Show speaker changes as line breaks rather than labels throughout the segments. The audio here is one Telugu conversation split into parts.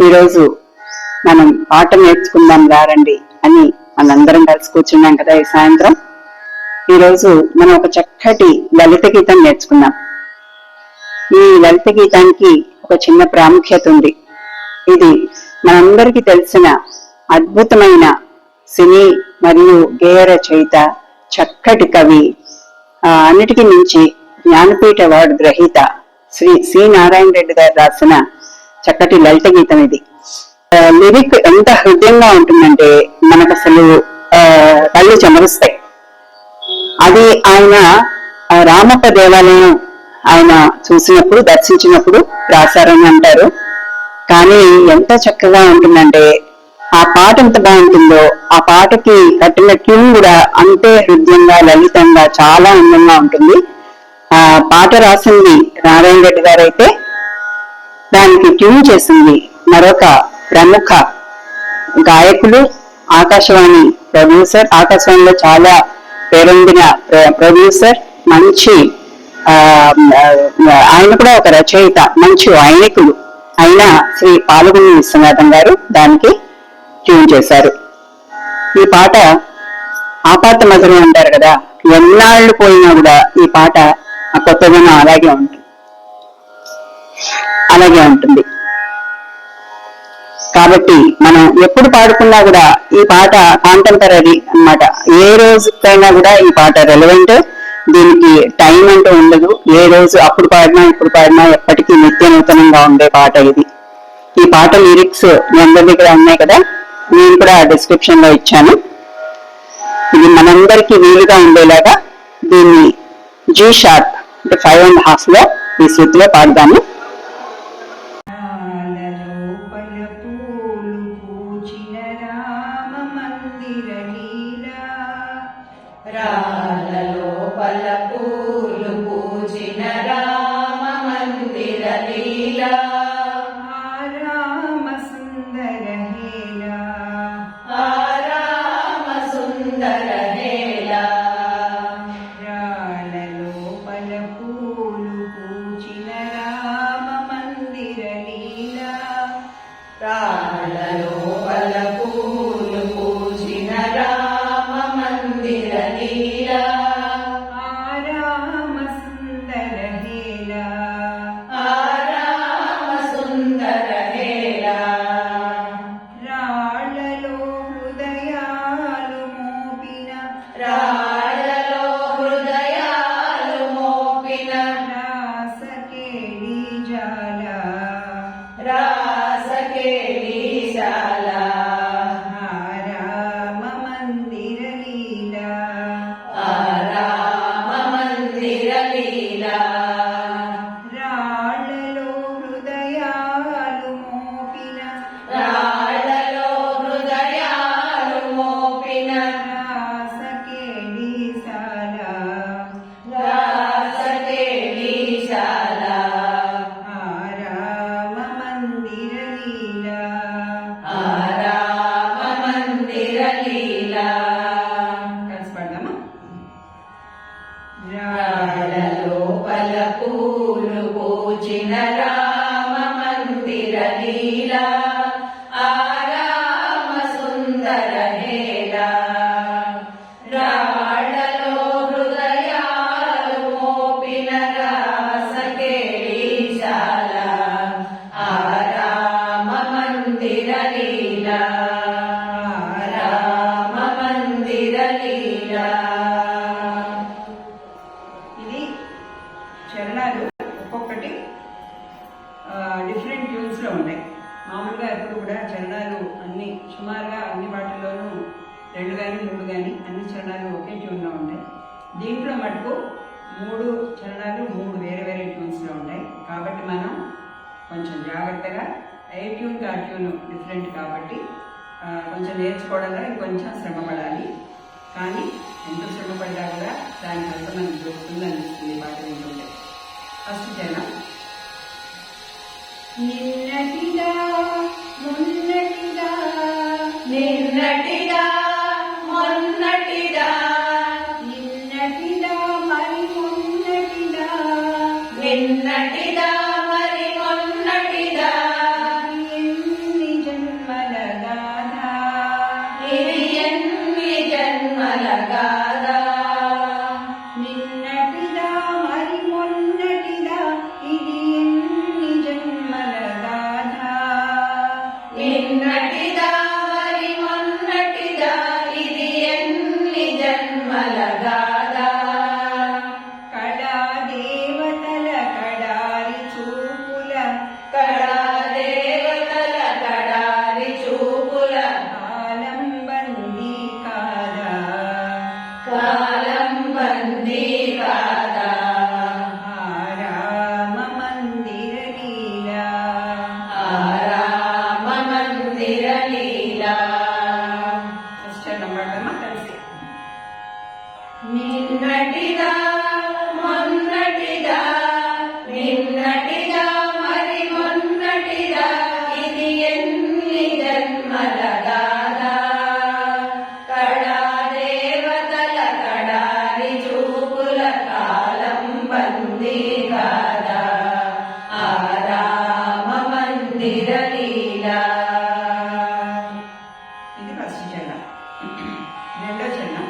ఈరోజు మనం పాట నేర్చుకుందాం రండి అని మనందరం కలిసి కూర్చున్నాం కదా ఈ సాయంత్రం. ఈరోజు మనం ఒక చక్కటి లలిత గీతం నేర్చుకుందాం. ఈ లలిత గీతానికి ఒక చిన్న ప్రాముఖ్యత ఉంది. ఇది మనందరికీ తెలిసిన అద్భుతమైన సినీ మరియు గేయ రచయిత, చక్కటి కవి, అన్నిటికీ మించి జ్ఞానపీఠ అవార్డు గ్రహీత శ్రీ సి నారాయణ రెడ్డి గారు రాసిన చక్కటి లలిత గీతం ఇది. లిరిక్ ఎంత హృదయంగా ఉంటుందంటే మనకు అసలు కళ్ళు చెమరుస్తాయి. అది ఆయన రామప్ప దేవాలయం ఆయన చూసినప్పుడు, దర్శించినప్పుడు రాశారని అంటారు. కానీ ఎంత చక్కగా ఉంటుందంటే ఆ పాట ఎంత బాగుంటుందో ఆ పాటకి కట్టిన ట్యూన్ కూడా అంతే హృదయంగా, లలితంగా, చాలా అందంగా ఉంటుంది. ఆ పాట రాసింది నారాయణ రెడ్డి గారు అయితే దానికి ట్యూన్ చేసింది మరొక ప్రముఖ గాయకులు, ఆకాశవాణి ప్రొడ్యూసర్, ఆకాశవాణిలో చాలా పేరొందిన ప్రొడ్యూసర్, మంచి ఆయన కూడా ఒక రచయిత, మంచి వైనికులు అయిన శ్రీ పాల్గొని విశ్వనాథం గారు దానికి ట్యూన్ చేశారు. ఈ పాట ఆపాత మధురం అంటారు కదా, ఎన్నాళ్ళు పోయినా కూడా ఈ పాట కొత్తదనం అలాగే ఉంటుంది. కాబట్టి మనం ఎప్పుడు పాడుకున్నా కూడా ఈ పాట కాంటెంపరీ అన్నమాట. ఏ రోజుకైనా కూడా ఈ పాట రెలవెంట్. దీనికి టైం అంటూ ఉండదు. ఏ రోజు అప్పుడు పాడినా ఇప్పుడు పాడినా ఎప్పటికీ నిత్య నూతనంగా ఉండే పాట ఇది. ఈ పాట లిరిక్స్ మీ అందరి దగ్గర ఉన్నాయి కదా, నేను కూడా డిస్క్రిప్షన్ లో ఇచ్చాను. ఇది మనందరికీ వీలుగా ఉండేలాగా దీన్ని జీ షార్ప్ అంటే 5.5 లో ఈ శృతిలో పాడదాము.
ఇది చరణాలు ఒక్కొక్కటి డిఫరెంట్ ట్యూన్స్ లో ఉన్నాయి. మామూలుగా ఎప్పుడు కూడా చరణాలు అన్ని సుమారుగా అన్ని పాటల్లోనూ 2 కానీ 3 కానీ అన్ని చరణాలు ఒకే ట్యూన్ లో ఉంటాయి. దీంట్లో మటుకు 3 చరణాలు 3 వేరే వేరే ట్యూన్స్ లో ఉంటాయి. కాబట్టి మనం కొంచెం జాగ్రత్తగా ఏ ట్యూన్ ఆ ట్యూన్ డిఫరెంట్ కాబట్టి కొంచెం నేర్చుకోవడంలో ఇంకొంచెం శ్రమ పడాలి. కానీ ఎంత శ్రమ పడ్డా కూడా దాని వల్ల మనకు దొరుకుతుంది అనిపిస్తుంది పాట వింటుంటే. ఫస్ట్ చరణం. నిన్నటిదా మొన్నటిదా, నిన్నటిదా మొన్నటిదా, నిన్నటిదా మరి మొన్నటిదా, నిన్నటిదా మరి మొన్నటిదా,
మందిర లీలా.
ఇది ఫస్ట్ చరణం. రెండో చరణం.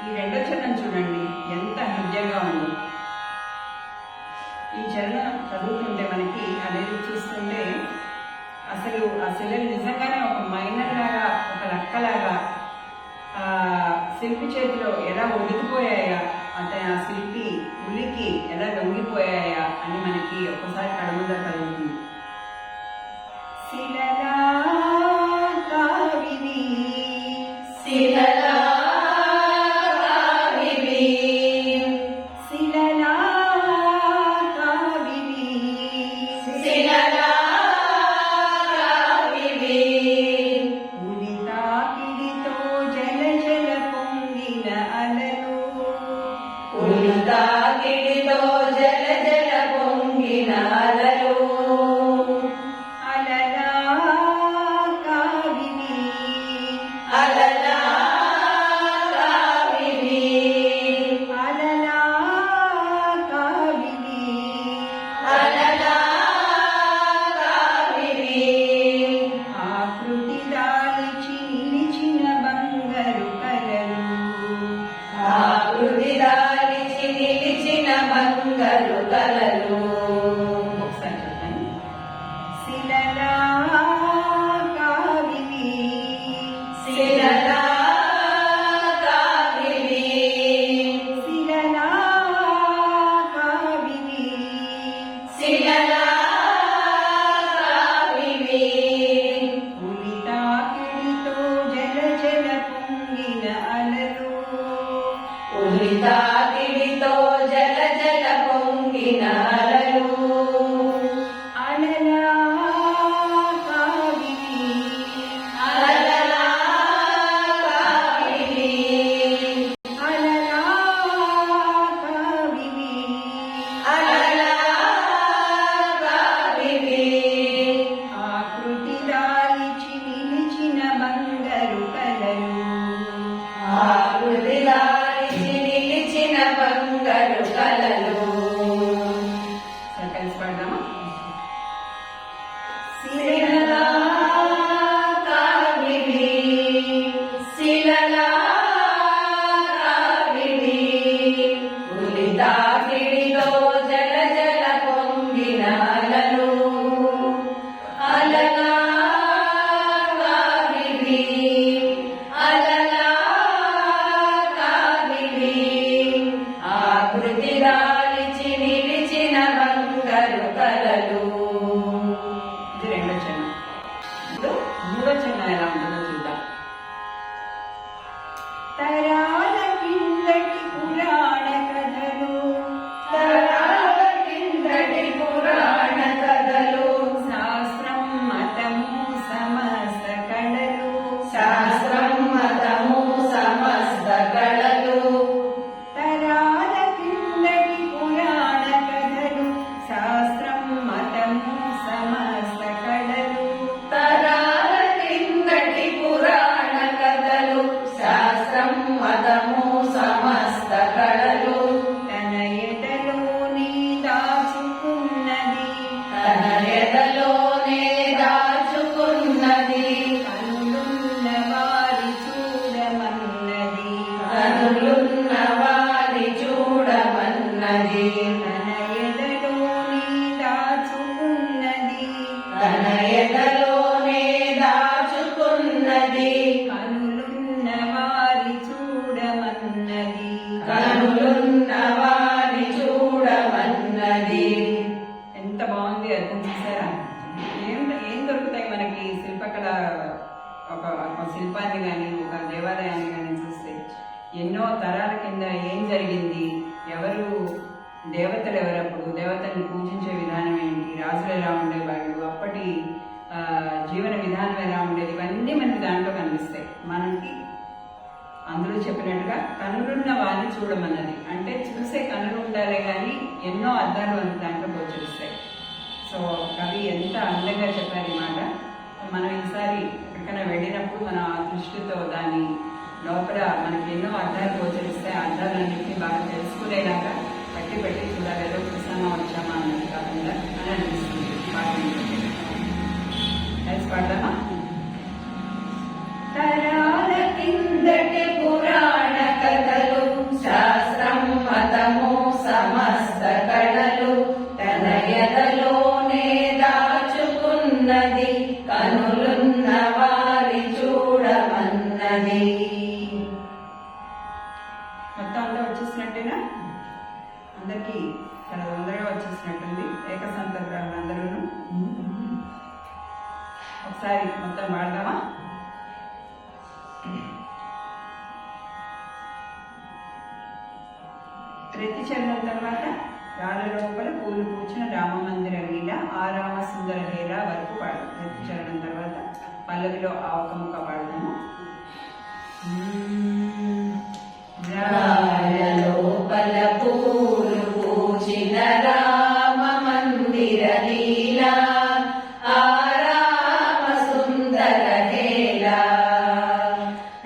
ఈ రెండో చరణం చూడండి ఎంత హృదయంగా ఉందో. ఈ చరణం చదువుతుంటే మనకి అనేది చూస్తుంటే అసలు ఆ శిలలు నిజంగానే ఒక మైనర్ లాగా, ఒక లక్కలాగా శిల్పి చేతిలో ఎలా ఒడిగిపోయాయా, అతని ఆ శిల్పి ఉలికి ఎలా లొంగిపోయాయా అని మనకి ఒక్కసారి కడముంద కలుగుతుంది. శిలలా కావివి
శిలలా కావివి
శిలలా కావివి
శిలలా కావివి
ఉలితాకిడితో జల జల పొంగిన అలలు
ఉలితాకిడితో జల జల పొంగిన అలలు
అలలా కావివి
అలలా కావివి
అలలా కావివి
అలలా కావివి
ఆకృతి దాల్చి నిలిచిన బంగారు కలలు
ఆకృతి దాల్చి నిలిచిన బంగారు కలలు.
ఒకసారి చెప్పండి. శిలలా కావివి
శిలలా కావివి
శిలలా కావివి
శిలలా కావివి
ఉలితాకిడితో జల జల పొంగిన అలలు
ఉలితాకిడితో జల జల పొంగిన అలలు
అలలా కావివి
అలలా కావివి
అలలా కావివి
అలలా కావివి
ఆకృతి దాల్చి నిలిచిన బంగారు కలలు
ఆకృతి దాల్చి నిలిచిన బంగారు కలలు.
కలిసి పాడదామా?
శిలలా కావివి శిలలా కావివి ఉలితాకిడితో జల జల పొంగిన అలలు అలలా కావివి అలలా కావివి ఆకృతి దాల్చి నిలిచిన బంగారు కలలు.
ఇది రెండో చరణం. ఇప్పుడు మూడో చరణం ఎలా ఉంటుందో చూద్దాం. తరాల కిందటి పురాణ కథలు
తరాల కిందటి పురాణ కథలు
శాస్త్రం మతము సమస్త కళలు
శాస్త్రం మతము సమస్త కళలు
తరాల కిందటి పురాణ కథలు శాస్త్రం మతము సమస్త కళలు
తరాల కిందటి పురాణ కథలు శాస్త్రం మతము సమస్త కళలు
తన ఎదలోని దాచుకున్నది
తన ఎదలోనే దాచుకున్నది
కనులున్న వారి చూడమన్నది
కనులున్న వారి చూడమన్నది
తన ఎదలోని దాచుకున్నది
తన ఎదలోనే దాచుకున్నది
కనులున్న వారి చూడమన్నది
కనులున్న వారి చూడమన్నది.
ఎంత బాగుంది అర్థం చేశారా? ఏం దొరుకుతాయి మనకి శిల్పకళ, ఒక శిల్పాన్ని కానీ ఒక దేవాలయాన్ని కానీ చూస్తే ఎన్నో తరాల కింద ఏం జరిగింది, ఎవరు దేవతలు ఎవరప్పుడు, దేవతల్ని పూజించే విధానం ఏంటి, రాజులు ఎలా ఉండేవాళ్ళు, అప్పటి జీవన విధానం ఎలా ఉండేది, ఇవన్నీ మనకి దాంట్లో కనిపిస్తాయి. మనకి అందులో చెప్పినట్టుగా కనులున్న వారిని చూడమన్నది అంటే చూసే కనులు ఉండాలి కానీ ఎన్నో అర్థాలు మనకి దాంట్లో గోచరిస్తాయి. సో కవి ఎంత అందంగా చెప్పారు ఈ మాట. మనం ఈసారి ఎక్కడికైనా వెళ్ళినప్పుడు మనం ఆ దృష్టితో దాని లోపల మనకి ఎన్నో అర్థాలు గోచరిస్తాయి. ఆ అర్థాలన్నింటినీ బాగా తెలుసుకునేలాగా పెట్టి చూడాలి, ఏదో చూసామా వచ్చామా అన్నది కాకుండా అని అనిపిస్తుంది. బాగా ఒకసారి మొత్తం పాడదామా? ప్రతి చరణం తర్వాత రాళ్ళ లోపల పూలు పూచిన రామ మందిర లీల ఆ రామ సుందర హేర వరకు పాడు. ప్రతి చరణం తర్వాత పల్లవిలో ఆ ఒక ముక్క పాడదాము.
రాళ్ళ లోపల పూలు పూచిన రామ మందిర లీల ఆ రామ సుందర హేళ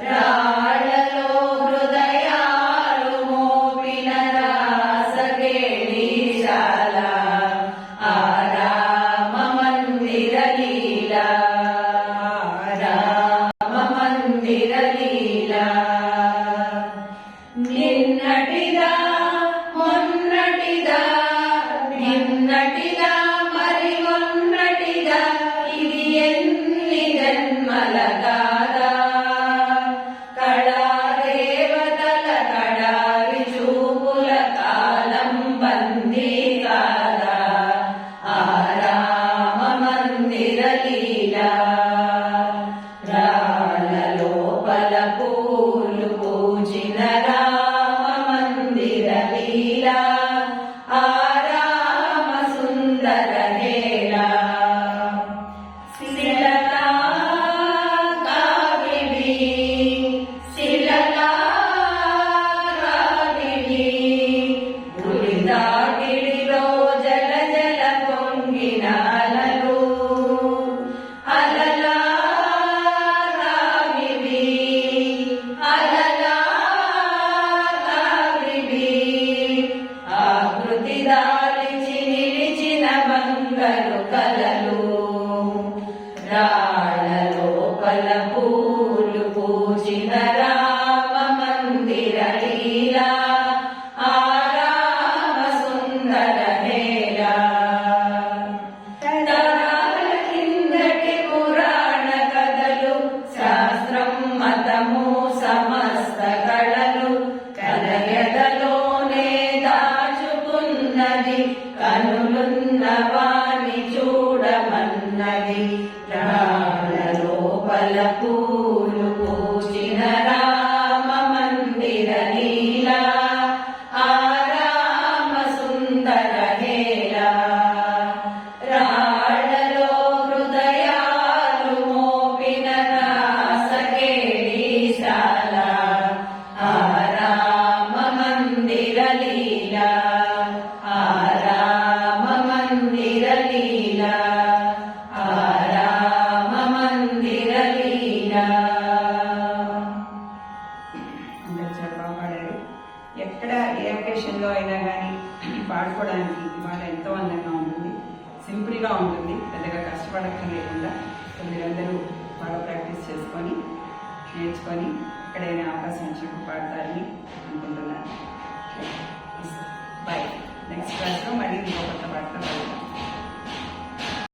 రాళ్ళలో హృదయాలు మోపిన రాసకేళీశాల ఆ రామ మందిర లీల రామ మందిర లీల నిన్నటిదా మొన్నటిదా నిన్నటిదా మరి మొన్నటిదా ఇది ఎన్ని జన్మల కాదా కళా దేవతల కడారి చూపుల కాలం బందీ కాదా ఆ రామ మందిర లీల రాళ్ళ లోపల పూలు పూచిన రామ మందిర లీల ఆ రామ సుందర హేళ శిలలా కావిడి శిలలా కావిడి గుడి దాటిడిలో జల జల పొంగిన అలలు అలలా కావిడి అలలా కావిడి ఆకృతి దాల్చి నిలిచిన బంగారు కలలు రాళ్ళ లోపల పూలు పూచిన రామ మందిర లీల ఆ రామ సుందర హేళ తరాల కిందటి పురాణ కథలు శాస్త్రం మతము సమస్త కళలు కలయదలోనే దాచుకున్నది కనులున్న వాణి చూడమన్నది రాళ్ళ లోపల పూలు పూచిన రామ మందిర లీల ఆ రామ సుందర హేళ రాళ్ళలో హృదయాలు మోపిన రాసకేళీశాల ఆ రామ మందిర లీల ఆ రామ మందిర లీల ఆ రామ మందిర లీల.
అందరూ చాలా బాగా పాడారు. ఎక్కడ ఏ అకేషన్లో అయినా కానీ పాడుకోవడానికి ఇవాళ ఎంతో అందంగా ఉంటుంది, సింపుల్గా ఉంటుంది, పెద్దగా కష్టపడక్కర్లేకుండా. మీరందరూ బాగా ప్రాక్టీస్ చేసుకొని నేర్చుకొని ఎక్కడైనా అవకాశం వచ్చినప్పుడు పాడతారని అనుకుంటున్నాను. బాయ్. నెక్స్ట్ క్లాస్లో మళ్ళీ ఇంకో కొత్త పాటతో కలుద్దాం.